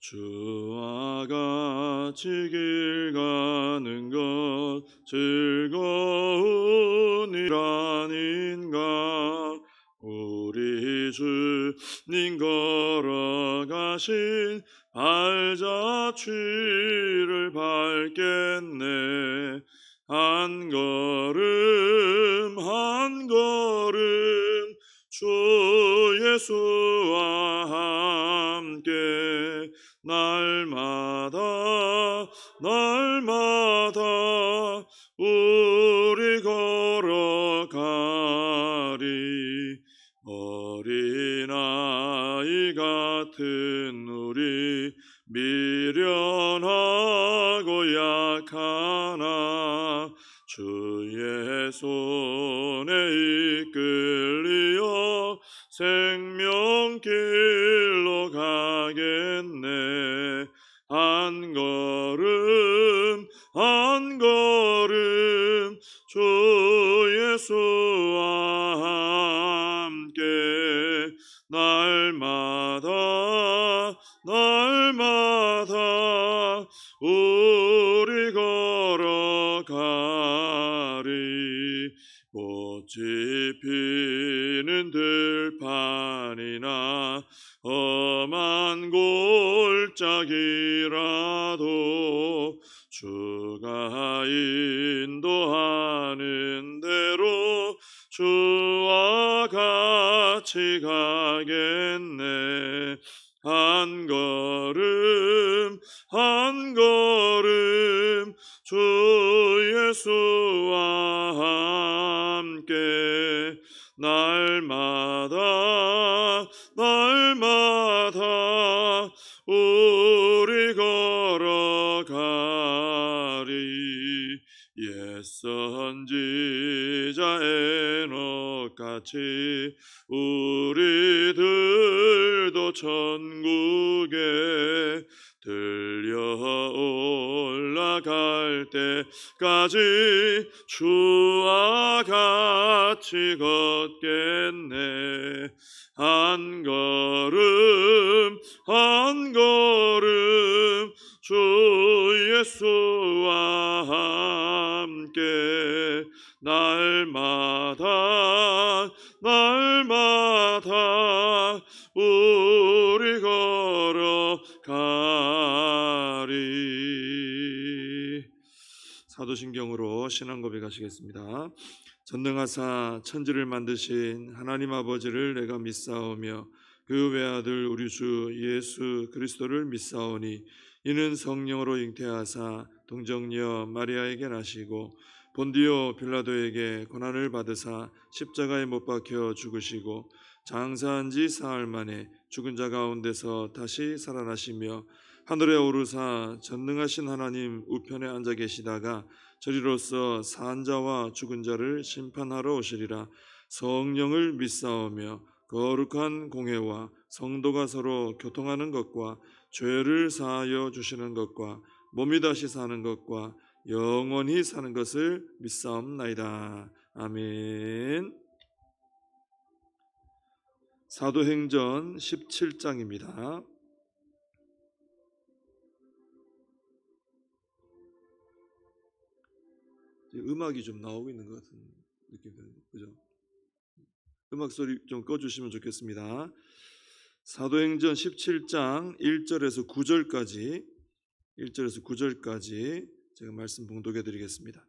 주와 같이 길 가는 것 즐거운 일 아닌가. 우리 주님 걸어가신 발자취를 밟겠네. 한 걸음 한 걸음 주 예수와 함께 날마다 날마다 우리 걸어가리. 어린아이 같은 우리 미련하고 약하나 주의 손에 이끌려 생명길로 가겠네. 한 걸음 한 걸음 주 예수와 함께 날마다 날마다 우리 걸어가리. 꽃이 피는 들판이나 험한 골짜기라도 주가 인도하는 대로 주와 같이 가겠네. 한 걸음 한 걸음 주 예수와 함께 날마다 날마다 우리 걸어가리. 옛 선지자 에녹같이 우리들도 천국에 들려 올라갈 때까지 주와 같이 걷겠네. 한 걸음 한 걸음 주 예수와 함께 날마다 날마다 우리 걸어가리. 사도신경으로 신앙 고백하시겠습니다. 전능하사 천지를 만드신 하나님 아버지를 내가 믿사오며 그 외아들 우리 주 예수 그리스도를 믿사오니 이는 성령으로 잉태하사 동정녀 마리아에게 나시고 본디오 빌라도에게 고난을 받으사 십자가에 못 박혀 죽으시고 장사한 지 사흘 만에 죽은 자 가운데서 다시 살아나시며 하늘에 오르사 전능하신 하나님 우편에 앉아 계시다가 저리로서 산 자와 죽은 자를 심판하러 오시리라. 성령을 믿사오며 거룩한 공회와 성도가 서로 교통하는 것과 죄를 사하여 주시는 것과 몸이 다시 사는 것과 영원히 사는 것을 믿사옵나이다. 아멘. 사도행전 17장입니다. 음악이 좀 나오고 있는 것 같은 느낌이 드는데, 그죠? 음악 소리 좀 꺼주시면 좋겠습니다. 사도행전 17장 1절에서 9절까지 제가 말씀 봉독해 드리겠습니다.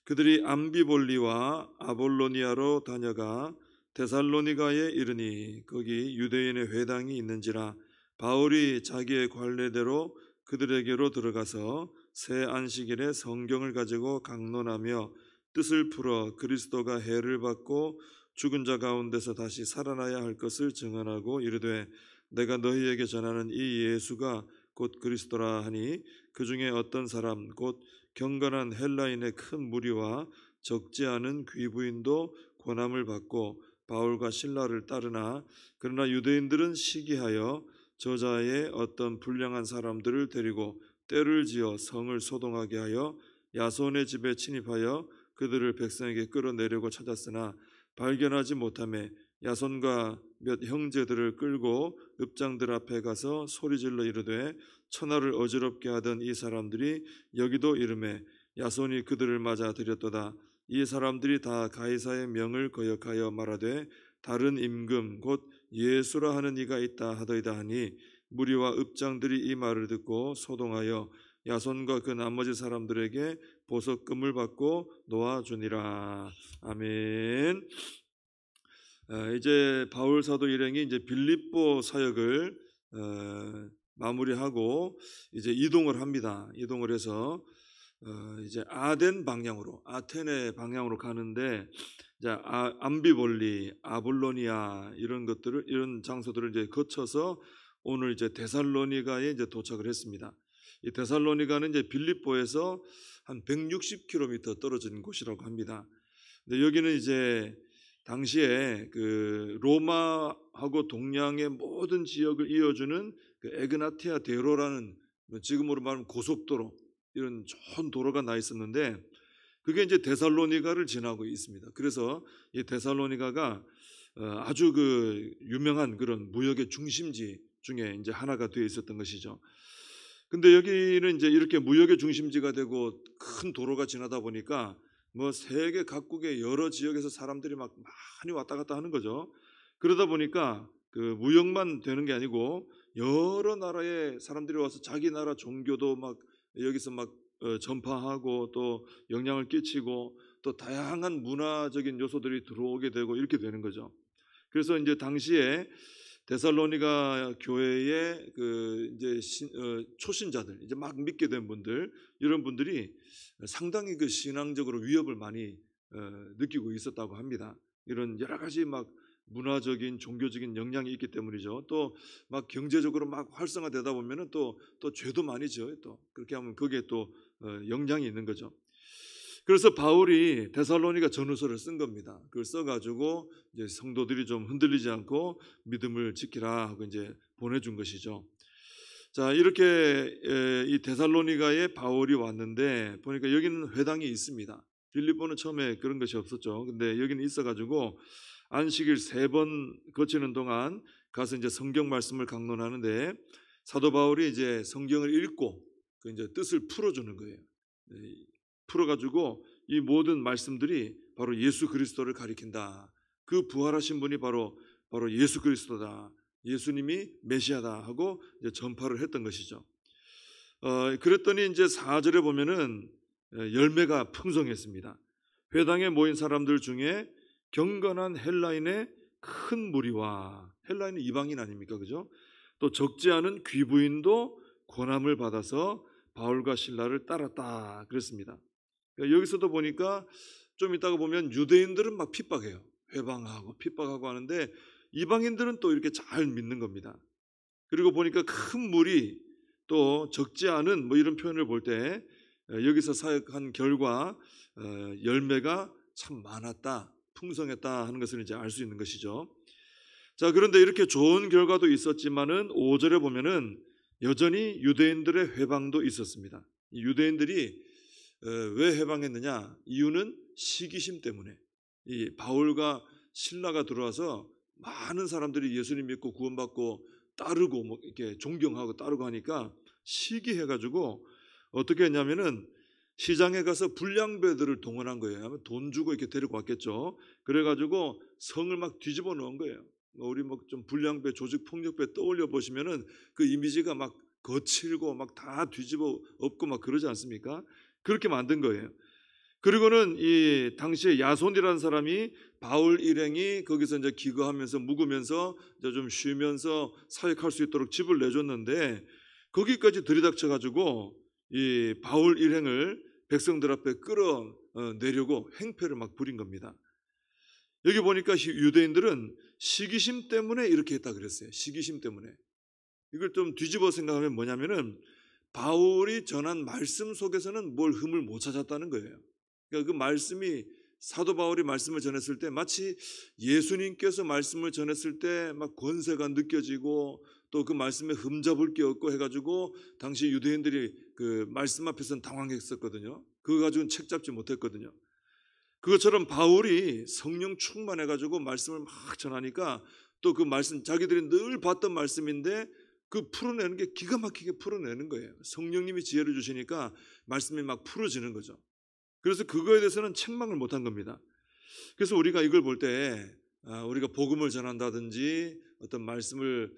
그들이 암비볼리와 아볼로니아로 다녀가 데살로니가에 이르니 거기 유대인의 회당이 있는지라 바울이 자기의 관례대로 그들에게로 들어가서 새 안식일에 성경을 가지고 강론하며 뜻을 풀어 그리스도가 해를 받고 죽은 자 가운데서 다시 살아나야 할 것을 증언하고 이르되 내가 너희에게 전하는 이 예수가 곧 그리스도라 하니 그 중에 어떤 사람 곧 경건한 헬라인의 큰 무리와 적지 않은 귀부인도 고난을 받고 바울과 실라를 따르나 그러나 유대인들은 시기하여 저자의 어떤 불량한 사람들을 데리고 떼를 지어 성을 소동하게 하여 야손의 집에 침입하여 그들을 백성에게 끌어내려고 찾았으나 발견하지 못하매 야손과 몇 형제들을 끌고 읍장들 앞에 가서 소리질러 이르되 천하를 어지럽게 하던 이 사람들이 여기도 이르매 야손이 그들을 맞아 들였도다. 이 사람들이 다 가이사의 명을 거역하여 말하되 다른 임금 곧 예수라 하는 이가 있다 하더이다 하니 무리와 읍장들이 이 말을 듣고 소동하여 야손과 그 나머지 사람들에게 보석금을 받고 놓아주니라. 아멘. 이제 바울 사도 일행이 이제 빌립보 사역을 마무리하고 이제 이동을 합니다. 이동을 해서 이제 아덴 방향으로, 아테네 방향으로 가는데 이제 암비볼리, 아볼로니아 이런 장소들을 이제 거쳐서 오늘 이제 데살로니가에 이제 도착을 했습니다. 이 데살로니가는 이제 빌립보에서 한 160km 떨어진 곳이라고 합니다. 근데 여기는 이제 당시에 그 로마하고 동양의 모든 지역을 이어주는 그 에그나티아 대로라는 지금으로 말하면 고속도로 이런 좋은 도로가 나 있었는데 그게 이제 데살로니가를 지나고 있습니다. 그래서 이 데살로니가가 아주 그 유명한 그런 무역의 중심지 중에 이제 하나가 되어 있었던 것이죠. 근데 여기는 이제 이렇게 무역의 중심지가 되고 큰 도로가 지나다 보니까 뭐 세계 각국의 여러 지역에서 사람들이 막 많이 왔다 갔다 하는 거죠. 그러다 보니까 그 무역만 되는 게 아니고 여러 나라의 사람들이 와서 자기 나라 종교도 막 여기서 막 전파하고 또 영향을 끼치고 또 다양한 문화적인 요소들이 들어오게 되고 이렇게 되는 거죠. 그래서 이제 당시에 데살로니가 교회의 그 이제 초신자들 이제 막 믿게 된 분들 이런 분들이 상당히 그 신앙적으로 위협을 많이 느끼고 있었다고 합니다. 이런 여러 가지 막 문화적인 종교적인 영향이 있기 때문이죠. 또 막 경제적으로 막 활성화되다 보면은 또 죄도 많이 져요. 또 그렇게 하면 그게 또 영향이 있는 거죠. 그래서 바울이 데살로니가 전후서를 쓴 겁니다. 그걸 써가지고 이제 성도들이 좀 흔들리지 않고 믿음을 지키라 하고 이제 보내준 것이죠. 자, 이렇게 이 데살로니가에 바울이 왔는데 보니까 여기는 회당이 있습니다. 빌립보는 처음에 그런 것이 없었죠. 근데 여기는 있어가지고 안식일 3번 거치는 동안 가서 이제 성경 말씀을 강론하는데 사도 바울이 이제 성경을 읽고 그 이제 뜻을 풀어주는 거예요. 풀어가지고 이 모든 말씀들이 바로 예수 그리스도를 가리킨다. 그 부활하신 분이 바로 예수 그리스도다. 예수님이 메시아다 하고 이제 전파를 했던 것이죠. 그랬더니 이제 4절에 보면은 열매가 풍성했습니다. 회당에 모인 사람들 중에 경건한 헬라인의 큰 무리와 헬라인은 이방인 아닙니까, 그죠? 또 적지 않은 귀부인도 권함을 받아서 바울과 실라를 따랐다 그랬습니다. 여기서도 보니까 좀 이따가 보면 유대인들은 막 핍박해요. 회방하고 핍박하고 하는데 이방인들은 또 이렇게 잘 믿는 겁니다. 그리고 보니까 큰 무리 또 적지 않은 뭐 이런 표현을 볼 때 여기서 사역한 결과 열매가 참 많았다, 풍성했다 하는 것을 이제 알 수 있는 것이죠. 자, 그런데 이렇게 좋은 결과도 있었지만은 5절에 보면은 여전히 유대인들의 회방도 있었습니다. 이 유대인들이 왜 해방했느냐? 이유는 시기심 때문에. 이 바울과 실라가 들어와서 많은 사람들이 예수님 믿고 구원받고 따르고 뭐 이렇게 존경하고 따르고 하니까 시기해가지고 어떻게 했냐면은 시장에 가서 불량배들을 동원한 거예요. 돈 주고 이렇게 데리고 왔겠죠. 그래가지고 성을 막 뒤집어 놓은 거예요. 우리 뭐 좀 불량배, 조직 폭력배 떠올려 보시면은 그 이미지가 막 거칠고 막 다 뒤집어 엎고 막 그러지 않습니까? 그렇게 만든 거예요. 그리고는 이 당시에 야손이라는 사람이 바울 일행이 거기서 이제 기거하면서 묵으면서 이제 좀 쉬면서 사역할 수 있도록 집을 내줬는데 거기까지 들이닥쳐 가지고 이 바울 일행을 백성들 앞에 끌어내려고 행패를 막 부린 겁니다. 여기 보니까 유대인들은 시기심 때문에 이렇게 했다 그랬어요. 시기심 때문에. 이걸 좀 뒤집어 생각하면 뭐냐면은 바울이 전한 말씀 속에서는 뭘 흠을 못 찾았다는 거예요. 그러니까 그 말씀이 사도 바울이 말씀을 전했을 때 마치 예수님께서 말씀을 전했을 때 막 권세가 느껴지고 또 그 말씀에 흠잡을 게 없고 해가지고 당시 유대인들이 그 말씀 앞에서는 당황했었거든요. 그거 가지고는 책 잡지 못했거든요. 그것처럼 바울이 성령 충만해가지고 말씀을 막 전하니까 또 그 말씀 자기들이 늘 봤던 말씀인데 그 풀어내는 게 기가 막히게 풀어내는 거예요. 성령님이 지혜를 주시니까 말씀이 막 풀어지는 거죠. 그래서 그거에 대해서는 책망을 못한 겁니다. 그래서 우리가 이걸 볼 때 우리가 복음을 전한다든지 어떤 말씀을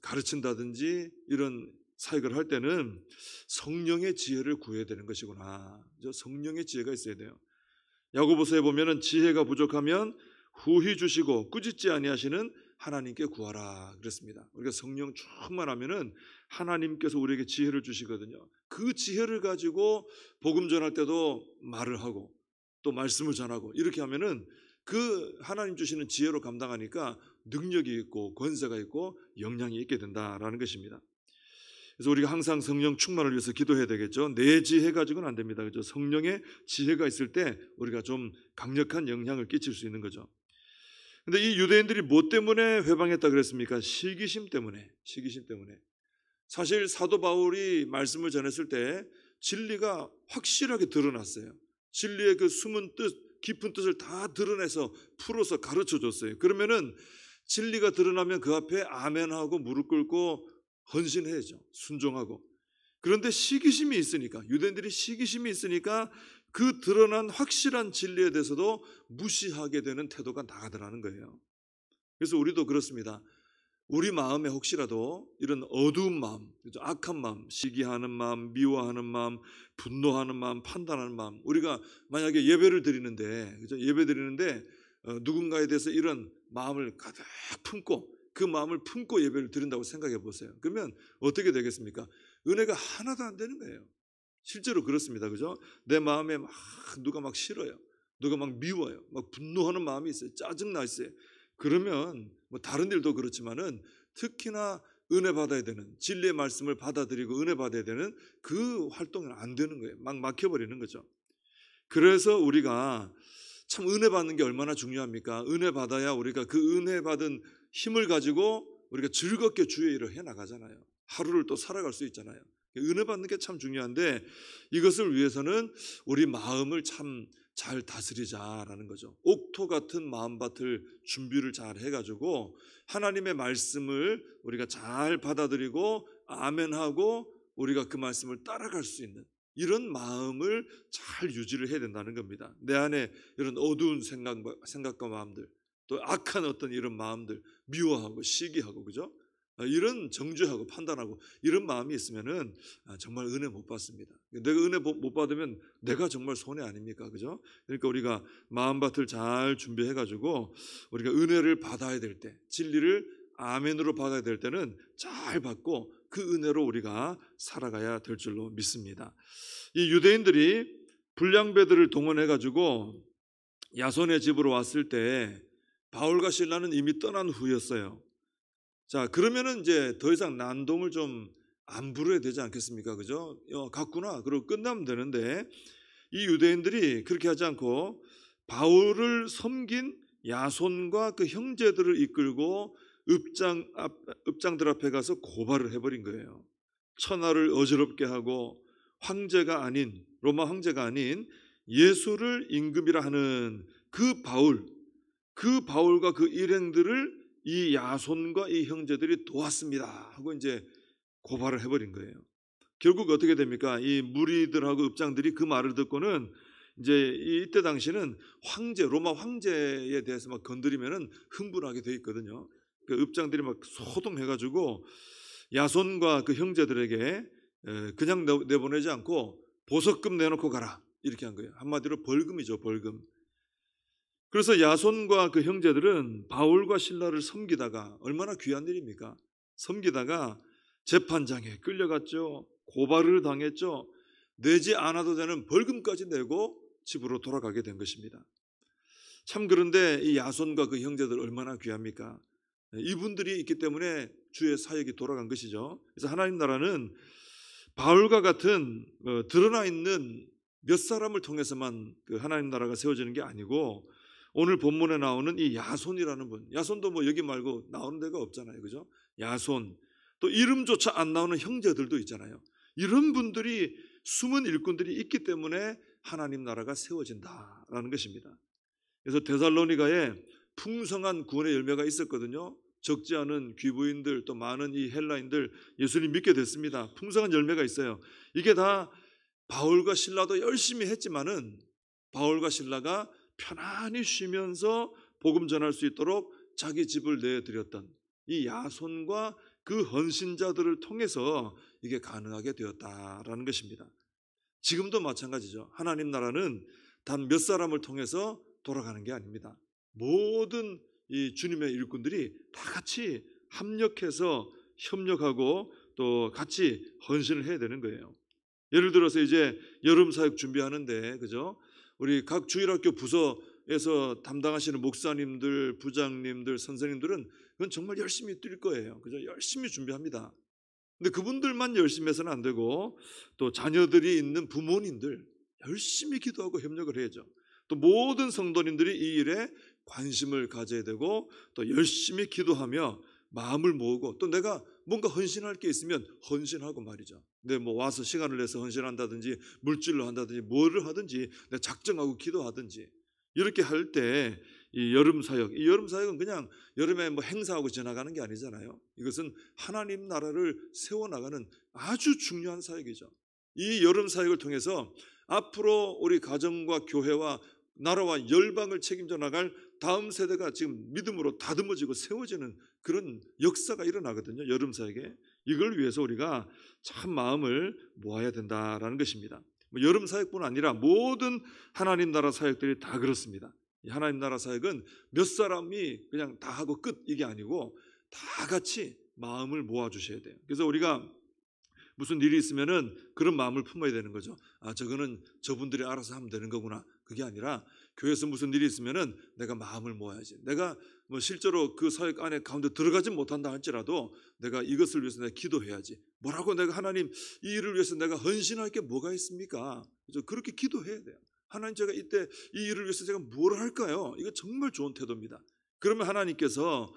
가르친다든지 이런 사역을 할 때는 성령의 지혜를 구해야 되는 것이구나. 성령의 지혜가 있어야 돼요. 야고보서에 보면은 지혜가 부족하면 후히 주시고 꾸짖지 아니하시는 하나님께 구하라 그랬습니다. 우리가 성령 충만하면은 하나님께서 우리에게 지혜를 주시거든요. 그 지혜를 가지고 복음 전할 때도 말을 하고 또 말씀을 전하고 이렇게 하면은 그 하나님 주시는 지혜로 감당하니까 능력이 있고 권세가 있고 영향이 있게 된다라는 것입니다. 그래서 우리가 항상 성령 충만을 위해서 기도해야 되겠죠. 내 지혜 가지고는 안 됩니다. 그죠? 성령의 지혜가 있을 때 우리가 좀 강력한 영향을 끼칠 수 있는 거죠. 근데 이 유대인들이 뭐 때문에 회방했다 그랬습니까? 시기심 때문에. 시기심 때문에. 사실 사도 바울이 말씀을 전했을 때 진리가 확실하게 드러났어요. 진리의 그 숨은 뜻, 깊은 뜻을 다 드러내서 풀어서 가르쳐 줬어요. 그러면은 진리가 드러나면 그 앞에 아멘하고 무릎 꿇고 헌신해야죠. 순종하고. 그런데 시기심이 있으니까, 유대인들이 시기심이 있으니까 그 드러난 확실한 진리에 대해서도 무시하게 되는 태도가 나가더라는 거예요. 그래서 우리도 그렇습니다. 우리 마음에 혹시라도 이런 어두운 마음, 악한 마음, 시기하는 마음, 미워하는 마음, 분노하는 마음, 판단하는 마음, 우리가 만약에 예배를 드리는데, 그죠? 예배 드리는데 누군가에 대해서 이런 마음을 가득 품고 그 마음을 품고 예배를 드린다고 생각해 보세요. 그러면 어떻게 되겠습니까? 은혜가 하나도 안 되는 거예요. 실제로 그렇습니다. 그죠? 내 마음에 막 누가 막 싫어요. 누가 막 미워요. 막 분노하는 마음이 있어요. 짜증나 있어요. 그러면 뭐 다른 일도 그렇지만은 특히나 은혜 받아야 되는 진리의 말씀을 받아들이고 은혜 받아야 되는 그 활동은 안 되는 거예요. 막 막혀버리는 거죠. 그래서 우리가 참 은혜 받는 게 얼마나 중요합니까? 은혜 받아야 우리가 그 은혜 받은 힘을 가지고 우리가 즐겁게 주의 일을 해 나가잖아요. 하루를 또 살아갈 수 있잖아요. 은혜 받는 게 참 중요한데 이것을 위해서는 우리 마음을 참 잘 다스리자라는 거죠. 옥토 같은 마음밭을 준비를 잘 해가지고 하나님의 말씀을 우리가 잘 받아들이고 아멘하고 우리가 그 말씀을 따라갈 수 있는 이런 마음을 잘 유지를 해야 된다는 겁니다. 내 안에 이런 어두운 생각과 마음들, 또 악한 어떤 이런 마음들, 미워하고 시기하고, 그죠? 이런 정죄하고 판단하고 이런 마음이 있으면은 정말 은혜 못 받습니다. 내가 은혜 못 받으면 내가 정말 손해 아닙니까? 그죠? 그러니까 우리가 마음밭을 잘 준비해 가지고 우리가 은혜를 받아야 될 때, 진리를 아멘으로 받아야 될 때는 잘 받고 그 은혜로 우리가 살아가야 될 줄로 믿습니다. 이 유대인들이 불량배들을 동원해 가지고 야손의 집으로 왔을 때 바울과 실라는 이미 떠난 후였어요. 자, 그러면은 이제 더 이상 난동을 좀 안 부려야 되지 않겠습니까? 그죠? 갔구나. 그리고 끝나면 되는데 이 유대인들이 그렇게 하지 않고 바울을 섬긴 야손과 그 형제들을 이끌고 읍장들 앞에 가서 고발을 해버린 거예요. 천하를 어지럽게 하고 황제가 아닌 로마 황제가 아닌 예수를 임금이라 하는 그 바울과 그 일행들을 이 야손과 이 형제들이 도왔습니다 하고 이제 고발을 해버린 거예요. 결국 어떻게 됩니까? 이 무리들하고 읍장들이 그 말을 듣고는 이제 이때 당시는 로마 황제에 대해서 막 건드리면은 흥분하게 돼 있거든요. 그 읍장들이 막 소동해가지고 야손과 그 형제들에게 그냥 내보내지 않고 보석금 내놓고 가라 이렇게 한 거예요. 한마디로 벌금이죠, 벌금. 그래서 야손과 그 형제들은 바울과 실라를 섬기다가 얼마나 귀한 일입니까? 섬기다가 재판장에 끌려갔죠. 고발을 당했죠. 내지 않아도 되는 벌금까지 내고 집으로 돌아가게 된 것입니다. 참 그런데 이 야손과 그 형제들 얼마나 귀합니까? 이분들이 있기 때문에 주의 사역이 돌아간 것이죠. 그래서 하나님 나라는 바울과 같은 드러나 있는 몇 사람을 통해서만 그 하나님 나라가 세워지는 게 아니고 오늘 본문에 나오는 이 야손이라는 분, 야손도 뭐 여기 말고 나오는 데가 없잖아요, 그죠? 야손, 또 이름조차 안 나오는 형제들도 있잖아요. 이런 분들이 숨은 일꾼들이 있기 때문에 하나님 나라가 세워진다라는 것입니다. 그래서 데살로니가에 풍성한 구원의 열매가 있었거든요. 적지 않은 귀부인들 또 많은 이 헬라인들 예수님 믿게 됐습니다. 풍성한 열매가 있어요. 이게 다 바울과 실라도 열심히 했지만은 바울과 실라가 편안히 쉬면서 복음 전할 수 있도록 자기 집을 내드렸던 이 야손과 그 헌신자들을 통해서 이게 가능하게 되었다라는 것입니다. 지금도 마찬가지죠. 하나님 나라는 단 몇 사람을 통해서 돌아가는 게 아닙니다. 모든 이 주님의 일꾼들이 다 같이 합력해서 협력하고 또 같이 헌신을 해야 되는 거예요. 예를 들어서 이제 여름 사역 준비하는데 그죠? 우리 각 주일학교 부서에서 담당하시는 목사님들, 부장님들, 선생님들은 그건 정말 열심히 뛸 거예요. 그죠? 열심히 준비합니다. 근데 그분들만 열심히 해서는 안 되고 또 자녀들이 있는 부모님들 열심히 기도하고 협력을 해야죠. 또 모든 성도님들이 이 일에 관심을 가져야 되고 또 열심히 기도하며 마음을 모으고 또 내가 뭔가 헌신할 게 있으면 헌신하고 말이죠. 근데 뭐 와서 시간을 내서 헌신한다든지 물질로 한다든지 뭐를 하든지 내가 작정하고 기도하든지 이렇게 할 때 이 여름 사역은 그냥 여름에 뭐 행사하고 지나가는 게 아니잖아요. 이것은 하나님 나라를 세워나가는 아주 중요한 사역이죠. 이 여름 사역을 통해서 앞으로 우리 가정과 교회와 나라와 열방을 책임져 나갈 다음 세대가 지금 믿음으로 다듬어지고 세워지는 그런 역사가 일어나거든요. 여름 사역에. 이걸 위해서 우리가 참 마음을 모아야 된다라는 것입니다. 여름 사역뿐 아니라 모든 하나님 나라 사역들이 다 그렇습니다. 하나님 나라 사역은 몇 사람이 그냥 다 하고 끝 이게 아니고 다 같이 마음을 모아주셔야 돼요. 그래서 우리가 무슨 일이 있으면은 그런 마음을 품어야 되는 거죠. 아, 저거는 저분들이 알아서 하면 되는 거구나. 그게 아니라 교회에서 무슨 일이 있으면은 내가 마음을 모아야지. 내가 뭐 실제로 그 사역 안에 가운데 들어가지 못한다 할지라도 내가 이것을 위해서 내가 기도해야지. 뭐라고 내가 하나님 이 일을 위해서 내가 헌신할 게 뭐가 있습니까? 그래서 그렇게 기도해야 돼요. 하나님 제가 이때 이 일을 위해서 제가 뭘 할까요? 이거 정말 좋은 태도입니다. 그러면 하나님께서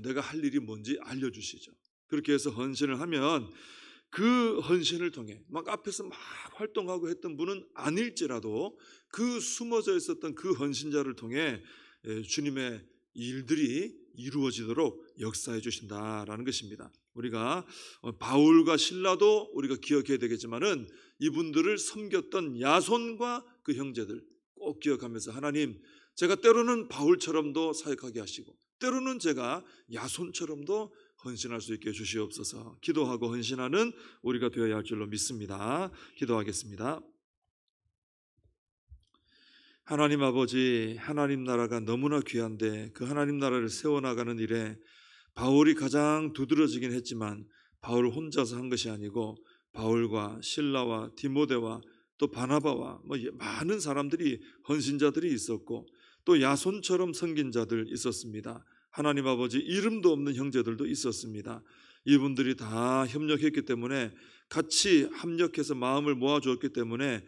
내가 할 일이 뭔지 알려주시죠. 그렇게 해서 헌신을 하면 그 헌신을 통해 막 앞에서 막 활동하고 했던 분은 아닐지라도 그 숨어져 있었던 그 헌신자를 통해 주님의 일들이 이루어지도록 역사해 주신다라는 것입니다. 우리가 바울과 실라도 우리가 기억해야 되겠지만은 이분들을 섬겼던 야손과 그 형제들 꼭 기억하면서 하나님 제가 때로는 바울처럼도 사역하게 하시고 때로는 제가 야손처럼도 헌신할 수 있게 해주시옵소서. 기도하고 헌신하는 우리가 되어야 할 줄로 믿습니다. 기도하겠습니다. 하나님 아버지, 하나님 나라가 너무나 귀한데 그 하나님 나라를 세워나가는 일에 바울이 가장 두드러지긴 했지만 바울 혼자서 한 것이 아니고 바울과 실라와 디모데와 또 바나바와 많은 사람들이 헌신자들이 있었고 또 야손처럼 섬긴 자들 있었습니다. 하나님 아버지 이름도 없는 형제들도 있었습니다. 이분들이 다 협력했기 때문에 같이 합력해서 마음을 모아주었기 때문에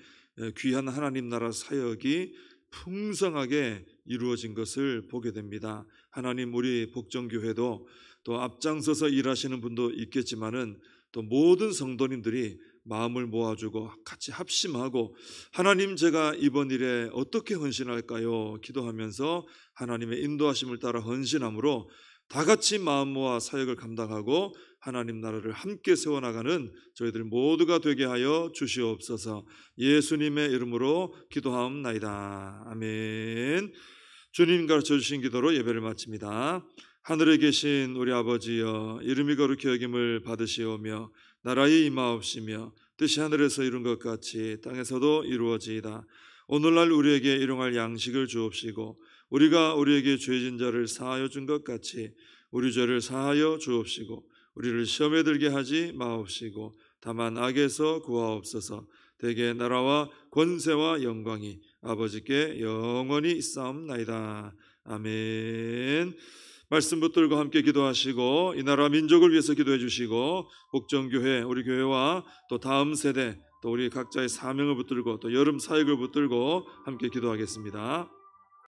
귀한 하나님 나라 사역이 풍성하게 이루어진 것을 보게 됩니다. 하나님 우리 복정교회도 또 앞장서서 일하시는 분도 있겠지만은 또 모든 성도님들이 마음을 모아주고 같이 합심하고 하나님 제가 이번 일에 어떻게 헌신할까요? 기도하면서 하나님의 인도하심을 따라 헌신함으로 다 같이 마음 모아 사역을 감당하고 하나님 나라를 함께 세워나가는 저희들 모두가 되게 하여 주시옵소서. 예수님의 이름으로 기도하옵나이다. 아멘. 주님 가르쳐 주신 기도로 예배를 마칩니다. 하늘에 계신 우리 아버지여 이름이 거룩히 여김을 받으시오며 나라의 임하옵시며 뜻이 하늘에서 이룬 것 같이 땅에서도 이루어지이다. 오늘날 우리에게 일용할 양식을 주옵시고 우리가 우리에게 죄진 자를 사하여 준 것 같이 우리 죄를 사하여 주옵시고 우리를 시험에 들게 하지 마옵시고 다만 악에서 구하옵소서. 대개 나라와 권세와 영광이 아버지께 영원히 있사옵나이다. 아멘. 말씀 붙들고 함께 기도하시고 이 나라 민족을 위해서 기도해 주시고 복정교회 우리 교회와 또 다음 세대 또 우리 각자의 사명을 붙들고 또 여름 사역을 붙들고 함께 기도하겠습니다.